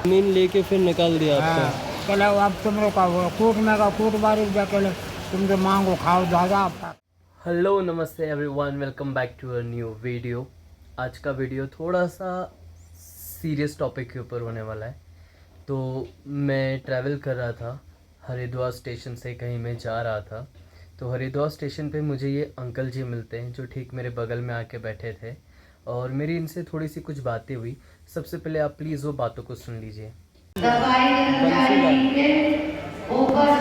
जमीन लेके फिर निकाल दिया आपका। हाँ, चलो अब तुम लोग का वो कोर्ट में का कोर्ट बारी जाके तुम तो मांगो खाओ दादा आपका। हेलो नमस्ते everyone, welcome back to a new video. आज का वीडियो थोड़ा सा सीरियस टॉपिक के ऊपर होने वाला है। तो मैं ट्रैवल कर रहा था, हरिद्वार स्टेशन से कहीं मैं जा रहा था। तो हरिद्वार स्टेशन पे मुझे ये अंकल जी मिलते हैं जो ठीक मेरे बगल में आके बैठे थे, और मेरी इनसे थोड़ी सी कुछ बातें हुई। सबसे पहले आप प्लीज़ वो बातों को सुन लीजिए।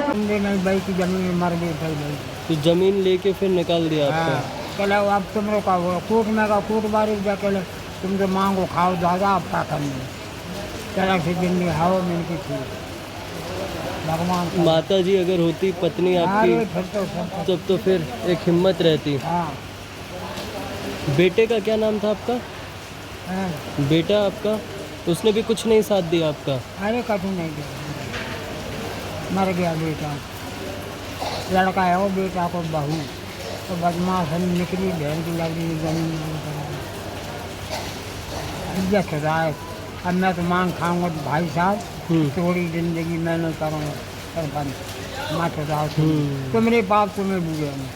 तुमने नहीं भाई की जमीन में मर गई भाई भाई। तो ज़मीन लेके फिर निकाल दिया आपका। हाँ, चलो अब तुम लोग का वो कोर्ट में का कोर्ट बारी जाके तुम तो मांगो खाओ दादा आपका करने। चलो फिर जिंदगी हाओ मिलती थी भगवान का। माता जी अगर होती पत्नी अरे आपकी, फिर तो सब तब तो फिर एक हिम्मत रहती। हाँ बेटे का क्या नाम था आपका? हाँ। बेटा आपका, उसने भी कुछ नहीं साथ दिया आपका? अरे कभी नहीं दिया, मर गया बेटा। लड़का है वो, बेटा को बहू तो बदमाश है, निकली बहन की लग रही जमीन इज्जत खुदाए। अब मैं तो मांग खाऊंगा तो भाई साहब थोड़ी जिंदगी मैंने करूँगा सरपंच मैं खुदा तुम्हारे बाप तुम्हें बुझे नहीं,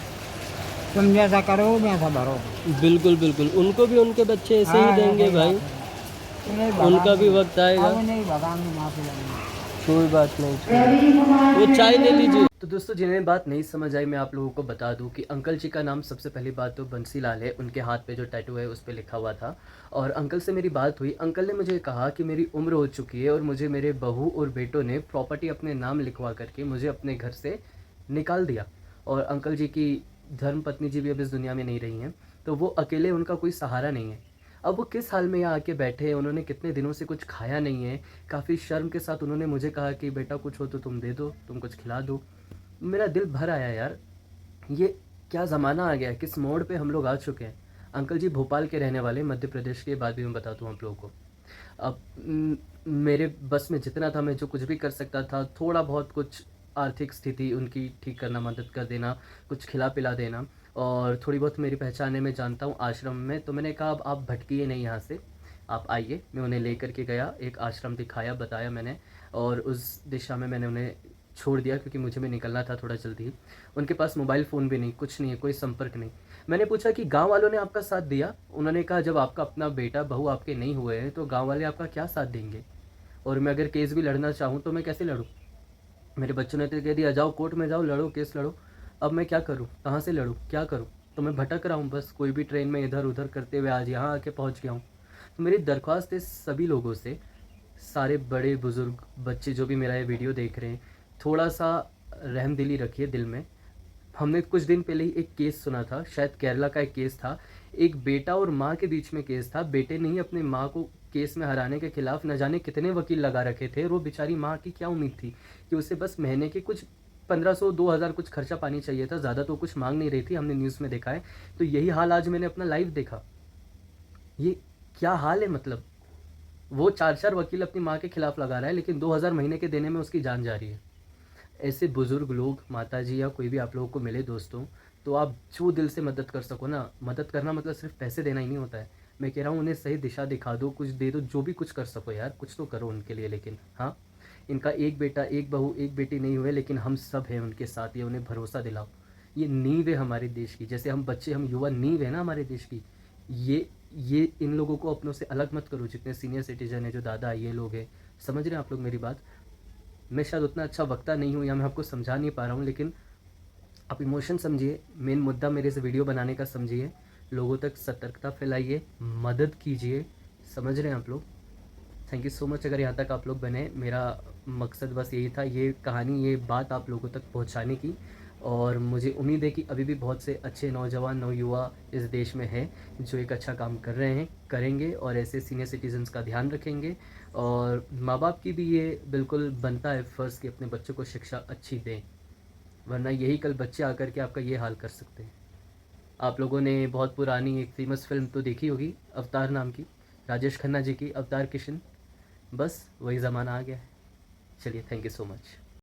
तुम जैसा करो वैसा भरो। बिल्कुल बिल्कुल, उनको भी उनके बच्चे ऐसे ही हाँ, देंगे ऐसी भाई। बात है। उनका भी वक्त आएगा। अब नहीं भगाएंगे, माफी लगेगी। कोई बात नहीं, छोड़ो। वो चाय ले लीजिए। तो दोस्तों, जिन्हें बात नहीं समझ आई, मैं आप लोगों को बता दूं कि अंकल जी का नाम सबसे पहली बात तो बंसी लाल है। उनके हाथ पे जो टैटू है उस पे लिखा हुआ था। और अंकल से मेरी बात हुई। अंकल ने मुझे कहा कि मेरी उम्र हो चुकी है और मुझे मेरे बहू और बेटों ने प्रॉपर्टी अपने नाम लिखवा करके मुझे अपने घर से निकाल दिया। और अंकल जी की धर्म पत्नी जी भी अब इस दुनिया में नहीं रही हैं, तो वो अकेले, उनका कोई सहारा नहीं है। अब वो किस हाल में यहाँ आके बैठे हैं, उन्होंने कितने दिनों से कुछ खाया नहीं है। काफ़ी शर्म के साथ उन्होंने मुझे कहा कि बेटा कुछ हो तो तुम दे दो, तुम कुछ खिला दो। मेरा दिल भर आया यार, ये क्या ज़माना आ गया है, किस मोड़ पे हम लोग आ चुके हैं। अंकल जी भोपाल के रहने वाले, मध्य प्रदेश के, बाद भी मैं बताता हूँ आप लोगों को। अब मेरे बस में जितना था, मैं जो कुछ भी कर सकता था, थोड़ा बहुत कुछ आर्थिक स्थिति उनकी ठीक करना, मदद कर देना, कुछ खिला पिला देना। और थोड़ी बहुत मेरी पहचाने में जानता हूँ आश्रम में, तो मैंने कहा अब आप भटकिए नहीं यहाँ से, आप आइए। मैं उन्हें लेकर के गया, एक आश्रम दिखाया, बताया मैंने, और उस दिशा में मैंने उन्हें छोड़ दिया क्योंकि मुझे भी निकलना था थोड़ा जल्दी ही। उनके पास मोबाइल फ़ोन भी नहीं, कुछ नहीं है, कोई संपर्क नहीं। मैंने पूछा कि गांव वालों ने आपका साथ दिया? उन्होंने कहा जब आपका अपना बेटा बहू आपके नहीं हुए हैं तो गांव वाले आपका क्या साथ देंगे? और मैं अगर केस भी लड़ना चाहूँ तो मैं कैसे लड़ूँ? मेरे बच्चों ने तो कह दिया जाओ कोर्ट में जाओ, लड़ो, केस लड़ो। अब मैं क्या करूँ, कहाँ से लड़ूँ, क्या करूँ? तो मैं भटक रहा हूँ बस, कोई भी ट्रेन में इधर उधर करते हुए आज यहाँ आके पहुँच गया हूँ। तो मेरी दरख्वास्त है सभी लोगों से, सारे बड़े बुज़ुर्ग, बच्चे जो भी मेरा ये वीडियो देख रहे हैं, थोड़ा सा रहमदिली रखिए दिल में। हमने कुछ दिन पहले ही एक केस सुना था, शायद केरला का एक केस था। एक बेटा और माँ के बीच में केस था। बेटे ने ही अपने माँ को केस में हराने के खिलाफ न जाने कितने वकील लगा रखे थे, और वो बेचारी माँ की क्या उम्मीद थी कि उसे बस महीने के कुछ 1500 2000 कुछ खर्चा पानी चाहिए था, ज़्यादा तो कुछ मांग नहीं रही थी, हमने न्यूज़ में देखा है। तो यही हाल आज मैंने अपना लाइव देखा। ये क्या हाल है, मतलब वो 4 वकील अपनी माँ के खिलाफ लगा रहा है, लेकिन 2000 महीने के देने में उसकी जान जा रही है। ऐसे बुज़ुर्ग लोग, माताजी या कोई भी आप लोगों को मिले दोस्तों, तो आप जो दिल से मदद कर सको ना, मदद करना मतलब सिर्फ पैसे देना ही नहीं होता है। मैं कह रहा हूँ उन्हें सही दिशा दिखा दो, कुछ दे दो, जो भी कुछ कर सको यार, कुछ तो करो उनके लिए। लेकिन हाँ, इनका एक बेटा, एक बहू, एक बेटी नहीं हुए, लेकिन हम सब हैं उनके साथ, ये उन्हें भरोसा दिलाओ। ये नींव है हमारे देश की, जैसे हम बच्चे, हम युवा नींव है ना हमारे देश की। ये इन लोगों को अपनों से अलग मत करो, जितने सीनियर सिटीजन है, जो दादा ये लोग हैं। समझ रहे हैं आप लोग मेरी बात? मैं शायद उतना अच्छा वक्ता नहीं हूँ या मैं आपको समझा नहीं पा रहा हूँ, लेकिन आप इमोशन समझिए, मेन मुद्दा मेरे से वीडियो बनाने का समझिए, लोगों तक सतर्कता फैलाइए, मदद कीजिए। समझ रहे हैं आप लोग? थैंक यू सो मच अगर यहाँ तक आप लोग बने। मेरा मकसद बस यही था, ये कहानी, ये बात आप लोगों तक पहुँचाने की। और मुझे उम्मीद है कि अभी भी बहुत से अच्छे नौजवान, नवयुवा इस देश में हैं जो एक अच्छा काम कर रहे हैं, करेंगे, और ऐसे सीनियर सिटीजन्स का ध्यान रखेंगे। और माँ बाप की भी ये बिल्कुल बनता है फ़र्ज़ कि अपने बच्चों को शिक्षा अच्छी दें, वरना यही कल बच्चे आकर के आपका ये हाल कर सकते हैं। आप लोगों ने बहुत पुरानी एक फेमस फिल्म तो देखी होगी, अवतार नाम की, राजेश खन्ना जी की, अवतार किशन। बस वही ज़माना आ गया है। चलिए, थैंक यू सो मच।